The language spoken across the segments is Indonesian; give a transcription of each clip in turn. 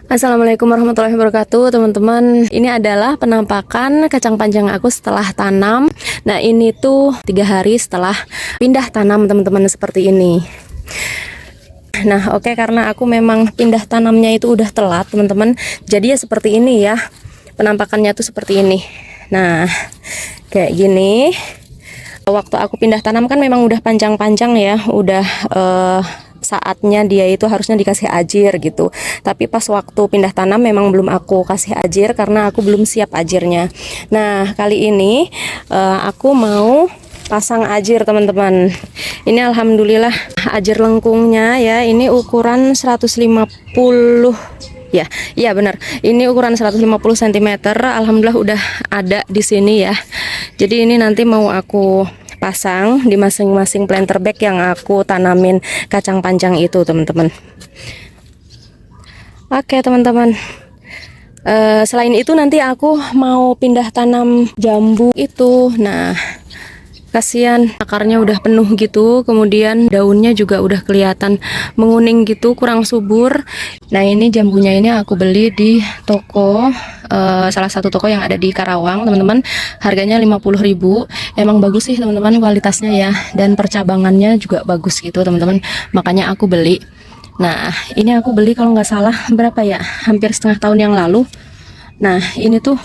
Assalamualaikum warahmatullahi wabarakatuh, teman-teman. Ini adalah penampakan kacang panjang aku setelah tanam. Nah, ini tuh 3 hari setelah pindah tanam, teman-teman, seperti ini. Nah, oke, karena aku memang pindah tanamnya itu udah telat, teman-teman. Jadi ya seperti ini ya. Penampakannya tuh seperti ini. Nah, kayak gini. Waktu aku pindah tanam kan memang udah panjang-panjang ya, udah saatnya dia itu harusnya dikasih ajir gitu. Tapi pas waktu pindah tanam memang belum aku kasih ajir karena aku belum siap ajirnya. Nah, kali ini aku mau pasang ajir, teman-teman. Ini alhamdulillah ajir lengkungnya ya. Ini ukuran 150 ya. Iya benar. Ini ukuran 150 cm. Alhamdulillah udah ada di sini ya. Jadi ini nanti mau aku pasang di masing-masing planter bag yang aku tanamin kacang panjang itu, teman-teman. Oke, teman-teman. Selain itu nanti aku mau pindah tanam jambu itu. Nah, kasihan akarnya udah penuh gitu, kemudian daunnya juga udah kelihatan menguning gitu, kurang subur. Nah, ini jambunya ini aku beli di toko, salah satu toko yang ada di Karawang, teman-teman. Harganya 50.000. Emang bagus sih, teman-teman, kualitasnya ya, dan percabangannya juga bagus gitu, teman-teman. Makanya aku beli. Nah, ini aku beli kalau nggak salah berapa ya, hampir setengah tahun yang lalu. Nah, ini tuh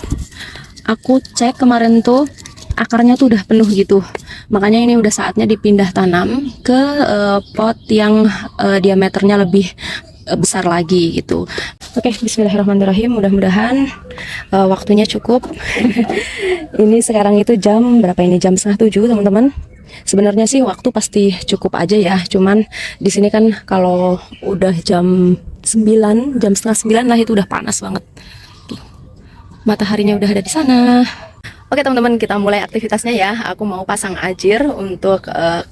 aku cek kemarin tuh akarnya tuh udah penuh gitu. Makanya ini udah saatnya dipindah tanam ke pot yang diameternya lebih besar lagi gitu. Oke, bismillahirrahmanirrahim. Mudah-mudahan waktunya cukup. Ini sekarang itu jam berapa ini? Jam 6:30, teman-teman. Sebenarnya sih waktu pasti cukup aja ya. Cuman di sini kan kalau udah jam 9, jam setengah 9 lah itu udah panas banget. Tuh, mataharinya udah ada di sana. Oke, teman-teman, kita mulai aktivitasnya ya. Aku mau pasang ajir untuk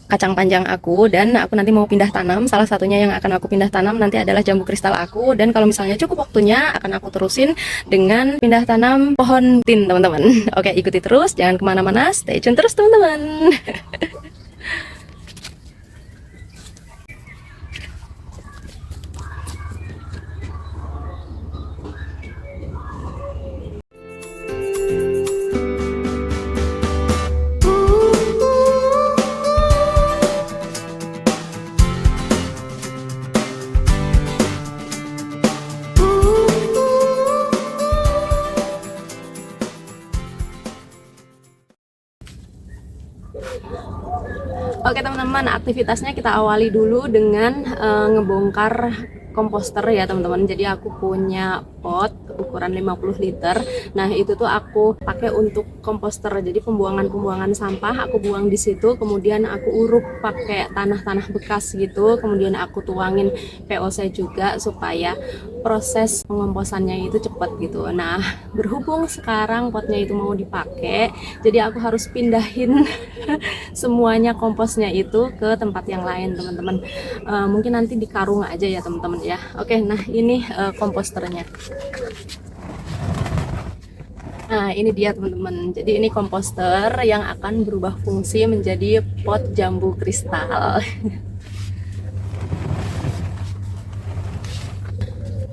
kacang panjang aku, dan aku nanti mau pindah tanam. Salah satunya yang akan aku pindah tanam nanti adalah jambu kristal aku, dan kalau misalnya cukup waktunya akan aku terusin dengan pindah tanam pohon tin, teman-teman. Oke, ikuti terus, jangan kemana-mana, stay tune terus, teman-teman. Oke, teman-teman, aktivitasnya kita awali dulu dengan ngebongkar komposter ya, teman-teman. Jadi aku punya pot ukuran 50 liter. Nah, itu tuh aku pakai untuk komposter. Jadi pembuangan sampah aku buang di situ, kemudian aku uruk pakai tanah-tanah bekas gitu. Kemudian aku tuangin POC juga supaya proses pengomposannya itu cepat gitu. Nah, berhubung sekarang potnya itu mau dipakai, jadi aku harus pindahin semuanya komposnya itu ke tempat yang lain, teman-teman. Mungkin nanti di karung aja ya, teman-teman ya. Oke, nah ini komposternya. Nah, ini dia, teman-teman. Jadi ini komposter yang akan berubah fungsi menjadi pot jambu kristal.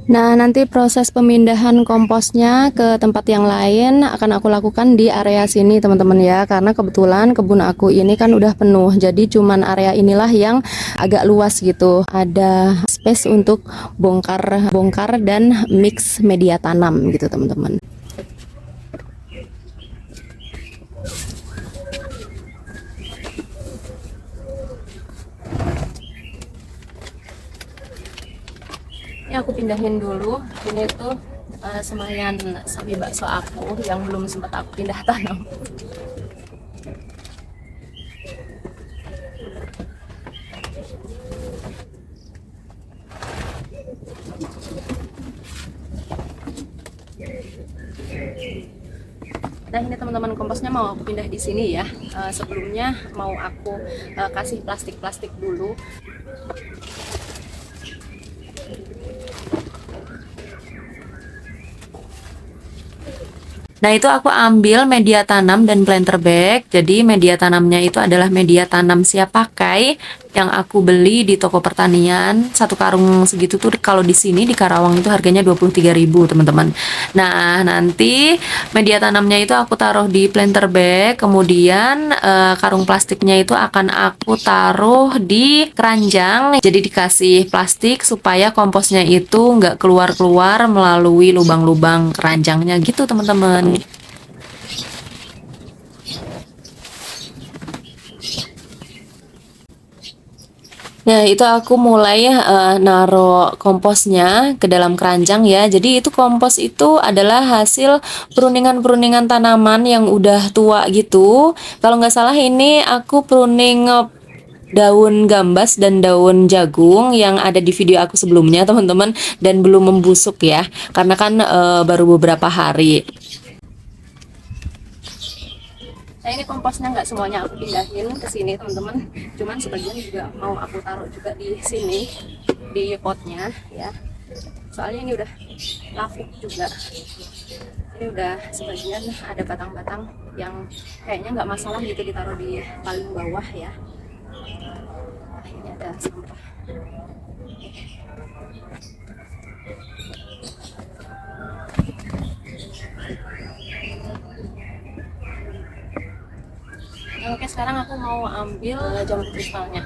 Nah, nanti proses pemindahan komposnya ke tempat yang lain akan aku lakukan di area sini, teman-teman ya. Karena kebetulan kebun aku ini kan udah penuh. Jadi cuman area inilah yang agak luas gitu. Ada space untuk bongkar dan mix media tanam gitu, teman-teman. Ini aku pindahin dulu. Ini tuh semayan sapi bakso aku yang belum sempat aku pindah tanam. Nah, ini teman-teman, komposnya mau aku pindah di sini ya. Sebelumnya mau aku kasih plastik-plastik dulu. Nah, itu aku ambil media tanam dan planter bag. Jadi media tanamnya itu adalah media tanam siap pakai yang aku beli di toko pertanian. Satu karung segitu tuh kalau di sini di Karawang itu harganya 23.000 teman-teman. Nah, nanti media tanamnya itu aku taruh di planter bag, kemudian karung plastiknya itu akan aku taruh di keranjang. Jadi dikasih plastik supaya komposnya itu nggak keluar-keluar melalui lubang-lubang keranjangnya gitu teman-teman. Nah, itu aku mulai naro komposnya ke dalam keranjang ya. Jadi itu kompos itu adalah hasil pruningan-pruningan tanaman yang udah tua gitu. Kalau nggak salah ini aku pruning daun gambas dan daun jagung yang ada di video aku sebelumnya teman-teman, dan belum membusuk ya. Karena kan baru beberapa hari. Nah, ini komposnya nggak semuanya aku pindahin ke sini teman-teman, cuman sebagian juga mau aku taruh juga di sini di potnya ya, soalnya ini udah lapuk juga. Ini udah sebagian ada batang-batang yang kayaknya nggak masalah gitu ditaruh di paling bawah ya. Nah, ini ada sampah. Oke, sekarang aku mau ambil jamur kristalnya.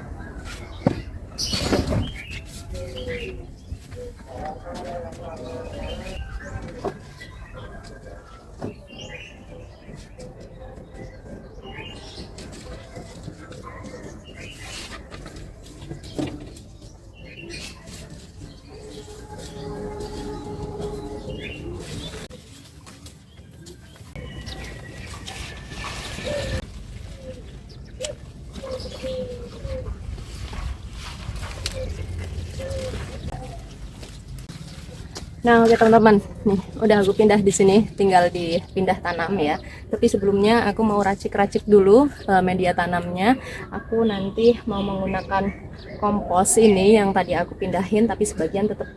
Nah, oke teman-teman, nih udah aku pindah di sini, tinggal dipindah tanam ya. Tapi sebelumnya aku mau racik-racik dulu media tanamnya. Aku nanti mau menggunakan kompos ini yang tadi aku pindahin, tapi sebagian tetap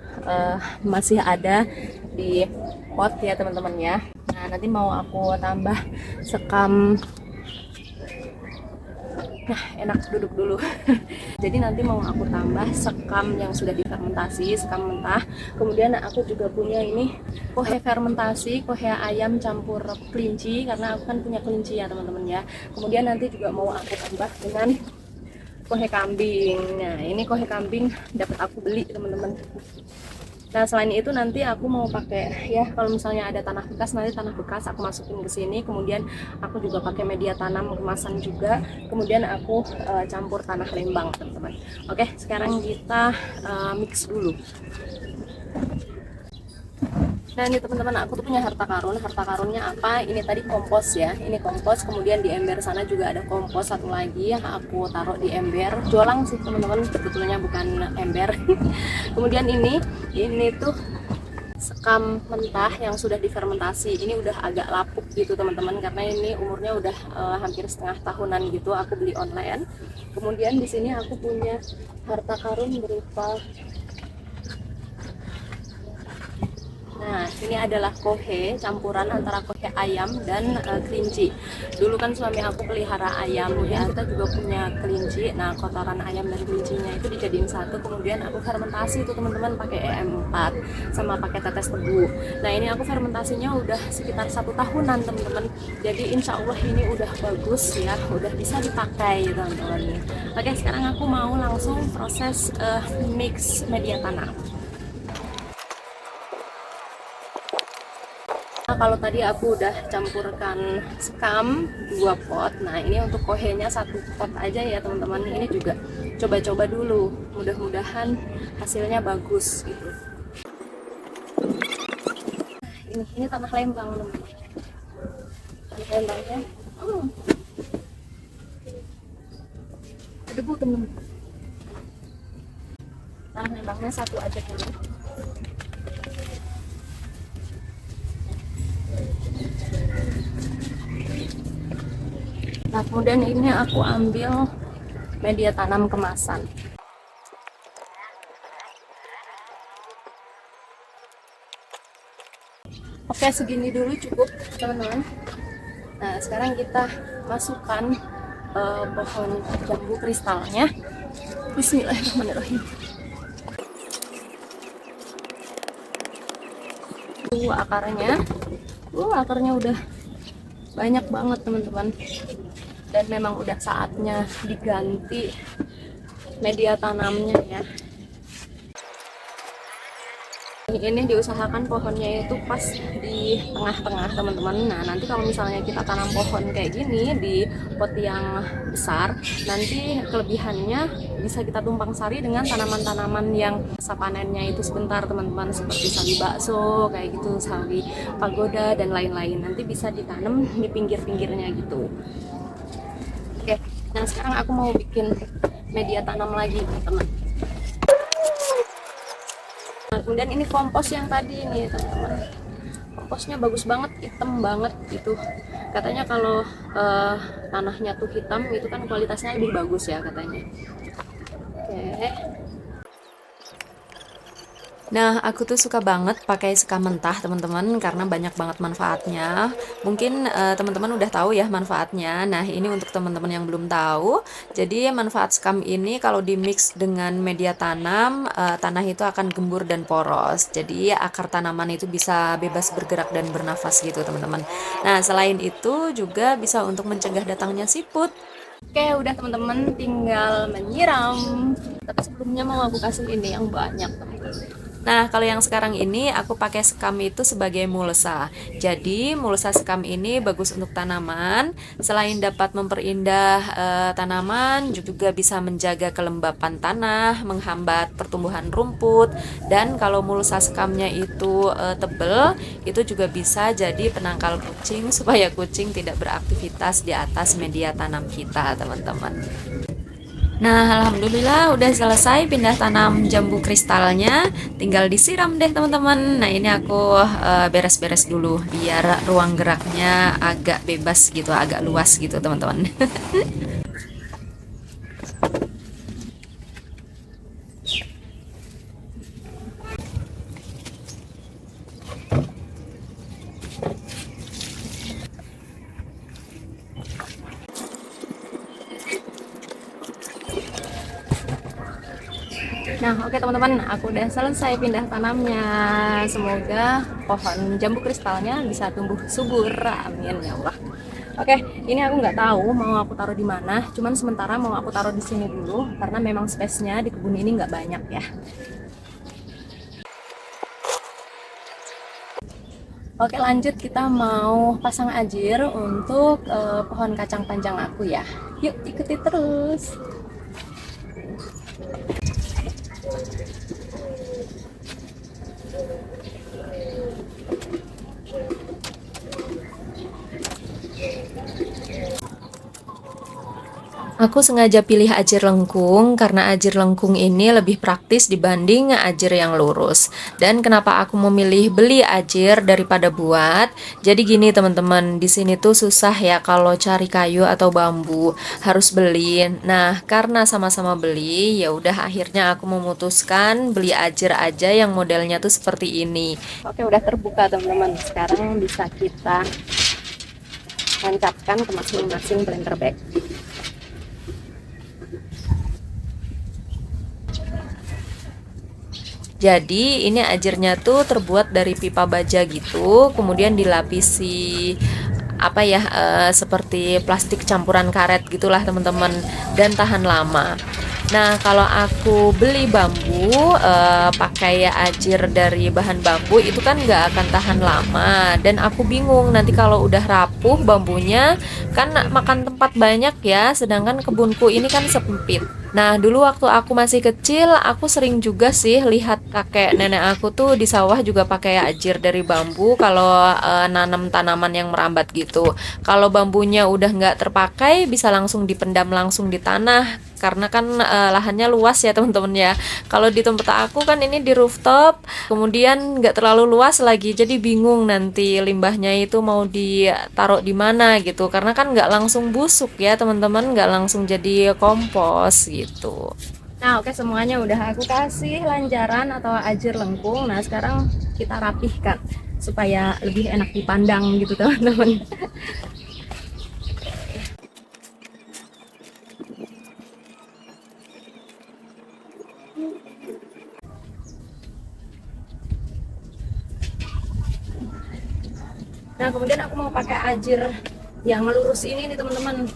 masih ada di pot ya teman-teman ya. Nah, nanti mau aku tambah sekam. Nah, enak duduk dulu. Jadi nanti mau aku tambah sekam yang sudah difermentasi, sekam mentah. Kemudian aku juga punya ini kohe fermentasi, kohe ayam campur kelinci, karena aku kan punya kelinci ya teman-teman ya. Kemudian nanti juga mau aku tambah dengan kohe kambing. Nah, ini kohe kambing dapat aku beli teman-teman. Nah, selain itu nanti aku mau pakai ya, kalau misalnya ada tanah bekas, nanti tanah bekas aku masukin ke sini. Kemudian aku juga pakai media tanam kemasan juga. Kemudian aku campur tanah lembang, teman-teman. Oke, sekarang kita mix dulu. Nah, ini teman-teman, aku tuh punya harta karun. Harta karunnya apa? Ini tadi kompos ya. Ini kompos, kemudian di ember sana juga ada kompos satu lagi yang aku taruh di ember. Jolang sih teman-teman, sebetulnya bukan ember. Kemudian ini tuh sekam mentah yang sudah difermentasi. Ini udah agak lapuk gitu teman-teman, karena ini umurnya udah hampir setengah tahunan gitu. Aku beli online. Kemudian di sini aku punya harta karun berupa, nah, ini adalah kohe, campuran antara kohe ayam dan kelinci. Dulu kan suami aku pelihara ayam ya, kita juga punya kelinci. Nah, kotoran ayam dan kelincinya itu dijadiin satu, kemudian aku fermentasi itu teman-teman pakai EM4 sama pakai tetes tebu. Nah, ini aku fermentasinya udah sekitar 1 tahunan teman-teman. Jadi insya Allah ini udah bagus ya, udah bisa dipakai teman-teman. Oke, sekarang aku mau langsung proses mix media tanam. Nah, kalau tadi aku udah campurkan sekam 2 pot. Nah, ini untuk kohenya 1 pot aja ya teman-teman. Ini juga coba-coba dulu, mudah-mudahan hasilnya bagus gitu. Ini tanah lembang teman-teman. Tanah lembangnya debu teman-teman. Tanah lembangnya 1 aja dulu. Nah, kemudian ini aku ambil media tanam kemasan. Oke, segini dulu cukup teman-teman. Nah, sekarang kita masukkan pohon jambu kristalnya. Bismillahirrahmanirrahim. Akarnya, akarnya udah banyak banget teman-teman, dan memang udah saatnya diganti media tanamnya ya. Ini diusahakan pohonnya itu pas di tengah-tengah teman-teman. Nah nanti kalau misalnya kita tanam pohon kayak gini di pot yang besar, nanti kelebihannya bisa kita tumpang sari dengan tanaman-tanaman yang masa panennya itu sebentar teman-teman, seperti sawi bakso kayak gitu, sawi pagoda dan lain-lain. Nanti bisa ditanam di pinggir-pinggirnya gitu. Oke, nah sekarang aku mau bikin media tanam lagi teman-teman. Kemudian ini kompos yang tadi nih teman-teman, komposnya bagus banget, hitam banget gitu. Katanya kalau tanahnya tuh hitam itu kan kualitasnya lebih bagus ya katanya. Oke. Nah, aku tuh suka banget pakai sekam mentah, teman-teman, karena banyak banget manfaatnya. Mungkin teman-teman udah tahu ya manfaatnya. Nah, ini untuk teman-teman yang belum tahu. Jadi, manfaat sekam ini kalau dimix dengan media tanam, tanah itu akan gembur dan poros. Jadi, akar tanaman itu bisa bebas bergerak dan bernafas gitu, teman-teman. Nah, selain itu juga bisa untuk mencegah datangnya siput. Oke, udah teman-teman, tinggal menyiram. Tapi sebelumnya mau aku kasih ini yang banyak, teman-teman. Nah, kalau yang sekarang ini aku pakai sekam itu sebagai mulsa. Jadi, mulsa sekam ini bagus untuk tanaman. Selain dapat memperindah tanaman, juga bisa menjaga kelembapan tanah, menghambat pertumbuhan rumput. Dan kalau mulsa sekamnya itu tebel, itu juga bisa jadi penangkal kucing supaya kucing tidak beraktivitas di atas media tanam kita, teman-teman. Nah, alhamdulillah udah selesai pindah tanam jambu kristalnya, tinggal disiram deh teman-teman. Nah, ini aku beres-beres dulu biar ruang geraknya agak bebas gitu, agak luas gitu teman-teman. Nah, oke teman-teman, aku udah selesai pindah tanamnya. Semoga pohon jambu kristalnya bisa tumbuh subur. Amin ya Allah. Oke, ini aku nggak tahu mau aku taruh di mana. Cuman sementara mau aku taruh di sini dulu karena memang space-nya di kebun ini nggak banyak ya. Oke, lanjut, kita mau pasang ajir untuk pohon kacang panjang aku ya. Yuk, ikuti terus. Aku sengaja pilih ajir lengkung karena ajir lengkung ini lebih praktis dibanding ajir yang lurus. Dan kenapa aku memilih beli ajir daripada buat? Jadi gini teman-teman, di sini tuh susah ya kalau cari kayu atau bambu, harus beli. Nah, karena sama-sama beli, ya udah akhirnya aku memutuskan beli ajir aja yang modelnya tuh seperti ini. Oke, udah terbuka teman-teman. Sekarang bisa kita tancapkan ke masing-masing blender bag. Jadi ini ajirnya tuh terbuat dari pipa baja gitu, kemudian dilapisi apa ya, seperti plastik campuran karet gitulah teman-teman, dan tahan lama. Nah, kalau aku beli bambu pakai ajir dari bahan bambu itu kan nggak akan tahan lama, dan aku bingung nanti kalau udah rapuh bambunya kan makan tempat banyak ya, sedangkan kebunku ini kan sempit. Nah, dulu waktu aku masih kecil, aku sering juga sih lihat kakek nenek aku tuh di sawah juga pakai ajir dari bambu kalau nanam tanaman yang merambat gitu. Kalau bambunya udah nggak terpakai, bisa langsung dipendam langsung di tanah. Karena kan lahannya luas ya teman-teman ya. Kalau di tempat aku kan ini di rooftop, kemudian nggak terlalu luas lagi, jadi bingung nanti limbahnya itu mau ditaruh di mana gitu. Karena kan nggak langsung busuk ya teman-teman, nggak langsung jadi kompos gitu. Nah, oke, semuanya udah aku kasih lanjaran atau ajir lengkung. Nah, sekarang kita rapihkan supaya lebih enak dipandang gitu teman-teman. Nah kemudian aku mau pakai ajir yang lurus ini nih teman-teman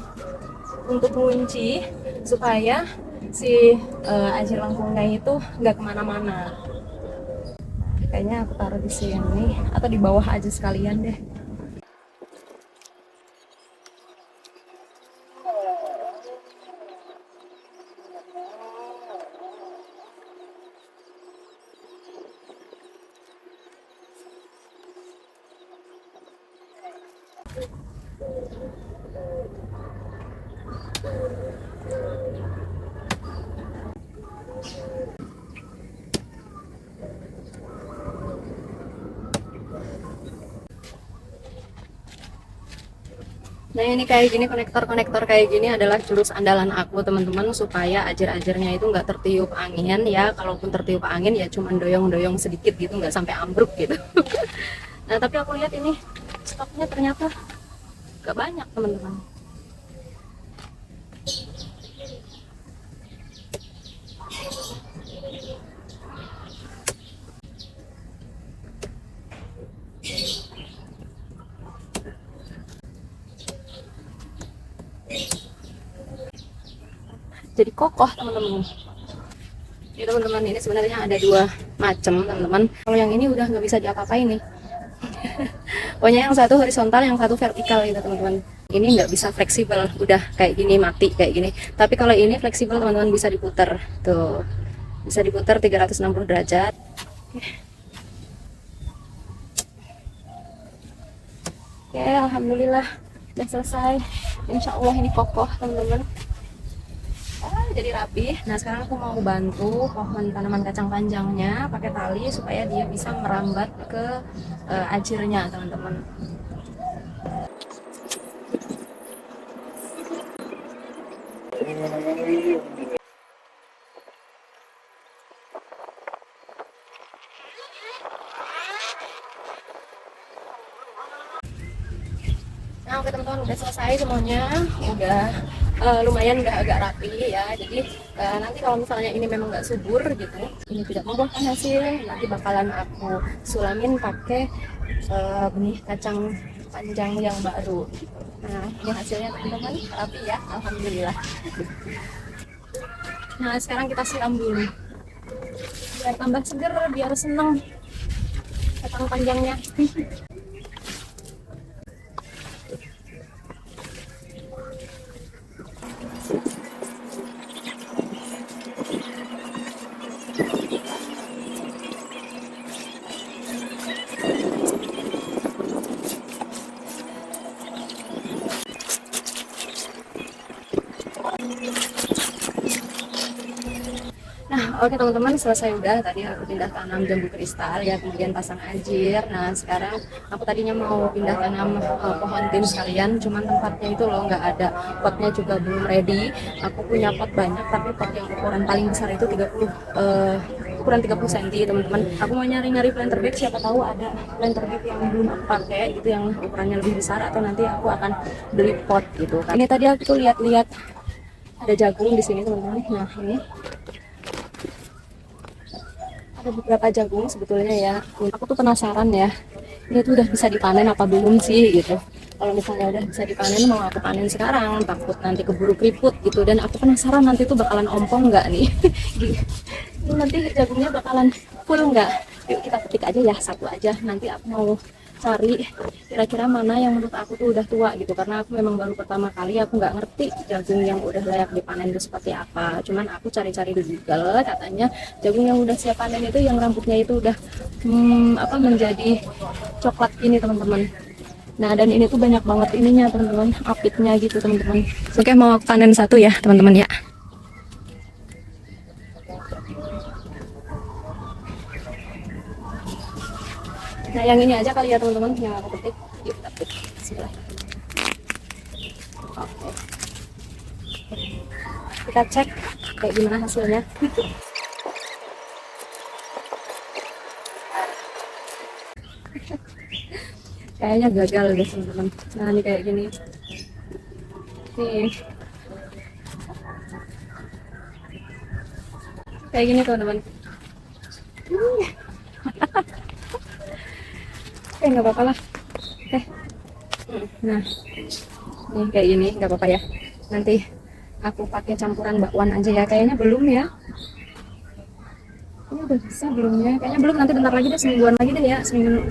untuk kunci supaya si ajir lengkungnya itu nggak kemana-mana. Kayaknya aku taruh di sini atau di bawah aja sekalian deh. Nah ini kayak gini, konektor-konektor kayak gini adalah jurus andalan aku teman-teman, supaya ajar-ajarnya itu nggak tertiup angin ya. Kalaupun tertiup angin ya cuman doyong-doyong sedikit gitu, nggak sampai ambruk gitu. Nah tapi aku lihat ini stoknya ternyata nggak banyak teman-teman. Jadi kokoh teman-teman. Ini teman-teman, ini sebenarnya ada dua macam teman-teman. Kalau yang ini udah nggak bisa diapa-apain nih. Pokoknya yang satu horizontal, yang satu vertikal gitu teman-teman. Ini nggak bisa fleksibel, udah kayak gini mati kayak gini. Tapi kalau ini fleksibel teman-teman, bisa diputar tuh, bisa diputar 360 derajat. Oke, alhamdulillah udah selesai. Insya Allah ini kokoh teman-teman. Jadi rapi. Nah sekarang aku mau bantu pohon tanaman kacang panjangnya pakai tali supaya dia bisa merambat ke ajirnya teman-teman. Nah oke teman-teman, udah selesai semuanya, udah lumayan, udah agak rapi ya. Jadi nanti kalau misalnya ini memang nggak subur gitu, ini tidak membuahkan hasil, nanti bakalan aku sulamin pakai benih kacang panjang yang baru. Nah ini hasilnya teman-teman, rapi ya, alhamdulillah. Nah sekarang kita siram dulu biar tambah seger, biar seneng kacang panjangnya. Nah, oke teman-teman, selesai udah. Tadi aku pindah tanam jambu kristal ya, kemudian pasang ajir. Nah, sekarang aku tadinya mau pindah tanam pohon tim sekalian, cuman tempatnya itu loh nggak ada. Potnya juga belum ready. Aku punya pot banyak, tapi pot yang ukuran paling besar itu 30 ukuran 30 cm teman-teman. Aku mau nyari-nyari planter bag, siapa tahu ada planter bag yang belum aku pakai gitu, yang ukurannya lebih besar, atau nanti aku akan beli pot gitu kan. Ini tadi aku tuh lihat-lihat ada jagung di sini teman-teman. Nah, ini ada beberapa jagung sebetulnya ya. Aku tuh penasaran ya, ini tuh udah bisa dipanen apa belum sih gitu. Kalau misalnya udah bisa dipanen, mau aku panen sekarang, takut nanti keburu keriput gitu. Dan aku penasaran nanti tuh bakalan ompong nggak nih. Nanti jagungnya bakalan full nggak. Yuk kita petik aja ya, satu aja. Nanti aku mau cari kira-kira mana yang menurut aku tuh udah tua gitu, karena aku memang baru pertama kali, aku nggak ngerti jagung yang udah layak dipanen itu seperti apa. Cuman aku cari-cari di Google, katanya jagung yang udah siap panen itu yang rambutnya itu udah menjadi coklat ini teman-teman. Nah dan ini tuh banyak banget ininya teman-teman, apitnya gitu teman-teman. Oke, mau aku panen satu ya teman-teman ya. Nah yang ini aja kali ya teman-teman yang aku petik. Yuk kita petik. Bismillah. Oke. Kita cek kayak gimana hasilnya. Kayaknya gagal deh teman-teman. Nah ini kayak gini. Nih. Kayak gini teman-teman. Oke, nggak apa-apa lah. Oke. Nah, ini kayak gini nggak apa-apa ya. Nanti aku pakai campuran bakwan aja ya. Kayaknya belum ya. Ini udah bisa belum ya? Kayaknya belum. Nanti bentar lagi deh, semingguan lagi deh ya.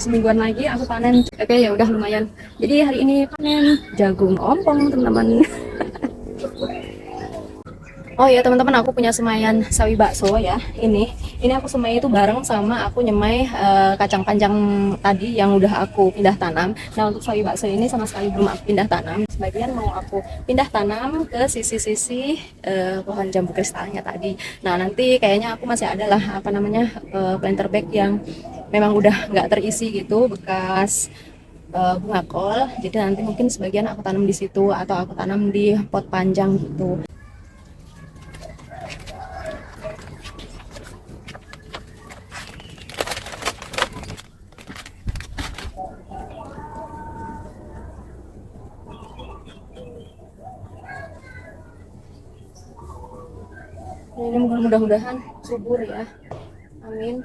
Semingguan lagi aku panen. Oke ya udah lumayan. Jadi hari ini panen jagung ompong teman-teman. Oh iya teman-teman, aku punya semayan sawi bakso ya. Ini aku semai itu bareng sama aku nyemai kacang panjang tadi yang udah aku pindah tanam. Nah untuk sawi bakso ini sama sekali belum aku pindah tanam. Sebagian mau aku pindah tanam ke sisi-sisi pohon jambu kristalnya tadi. Nah nanti kayaknya aku masih ada lah apa namanya planter bag yang memang udah nggak terisi gitu bekas bunga kol. Jadi nanti mungkin sebagian aku tanam di situ atau aku tanam di pot panjang gitu. Ini mudah-mudahan subur ya. Amin.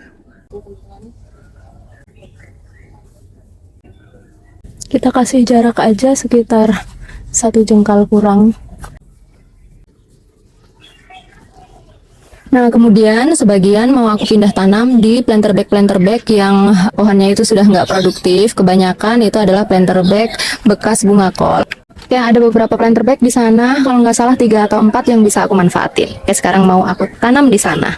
Kita kasih jarak aja sekitar 1 jengkal kurang. Nah kemudian sebagian mau aku pindah tanam di planter bag yang pohonnya itu sudah nggak produktif. Kebanyakan itu adalah planter bag bekas bunga kol. Ya ada beberapa planter bag di sana, kalau nggak salah 3 atau 4 yang bisa aku manfaatin. Oke, sekarang mau aku tanam di sana.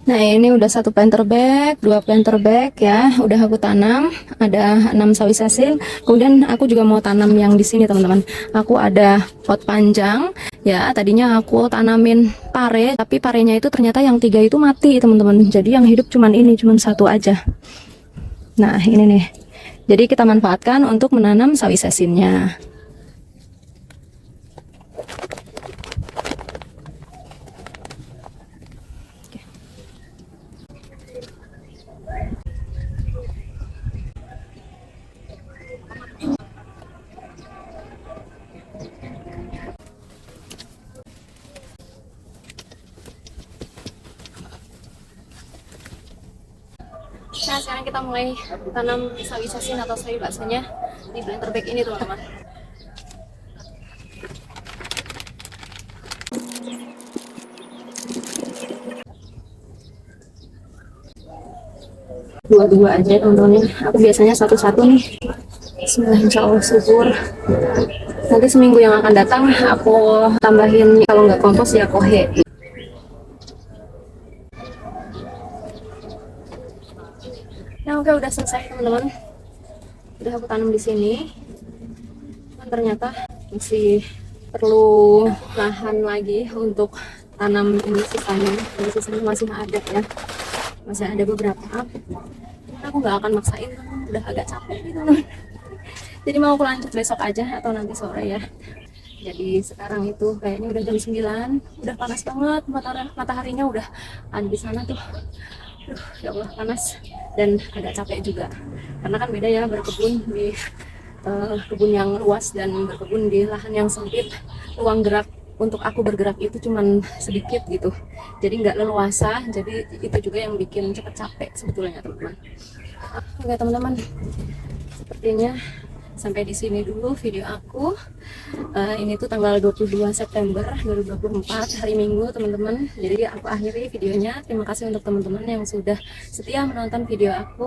Nah ini udah 1 planter bag, 2 planter bag ya, udah aku tanam, ada 6 sawi sasin. Kemudian aku juga mau tanam yang di sini teman-teman. Aku ada pot panjang ya, tadinya aku tanamin pare, tapi parenya itu ternyata yang 3 itu mati teman-teman. Jadi yang hidup cuman ini, cuman 1 aja. Nah ini nih, jadi kita manfaatkan untuk menanam sawi sasinnya. Nah sekarang kita mulai tanam sawi sasin atau sawi baksonya di planter bag ini teman-teman. Dua-dua aja teman-teman ya. Aku biasanya satu-satu nih. Bismillah, insya Allah subur. Nanti seminggu yang akan datang aku tambahin, kalau nggak kompos ya kohe. Nah oke, udah selesai teman-teman. Udah aku tanam di sini. Dan ternyata masih perlu lahan lagi untuk tanam ini sisanya. Ini sisanya masih ada ya. Masih ada beberapa. Aku nggak akan maksain, udah agak capek gitu. Jadi mau aku lanjut besok aja atau nanti sore ya. Jadi sekarang itu kayaknya udah jam 9, udah panas banget, mataharinya udah ada di sana tuh. Aduh, ya Allah panas dan agak capek juga. Karena kan beda ya berkebun di kebun yang luas dan berkebun di lahan yang sempit. Ruang gerak untuk aku bergerak itu cuman sedikit gitu. Jadi nggak leluasa, jadi itu juga yang bikin cepet capek sebetulnya teman-teman. Oke teman-teman, sepertinya sampai di sini dulu video aku. Ini tuh tanggal 22 September 2024 hari Minggu teman-teman. Jadi aku akhiri videonya. Terima kasih untuk teman-teman yang sudah setia menonton video aku.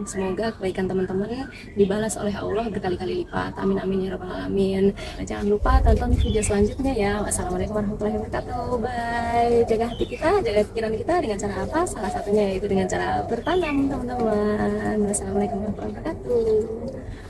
Semoga kebaikan teman-teman dibalas oleh Allah berkali-kali lipat. Amin amin ya rabbal alamin. Jangan lupa tonton video selanjutnya ya. Wassalamualaikum warahmatullahi wabarakatuh. Bye. Jaga hati kita, jaga pikiran kita dengan cara apa? Salah satunya yaitu dengan cara bertanam teman-teman. Wassalamualaikum warahmatullahi wabarakatuh.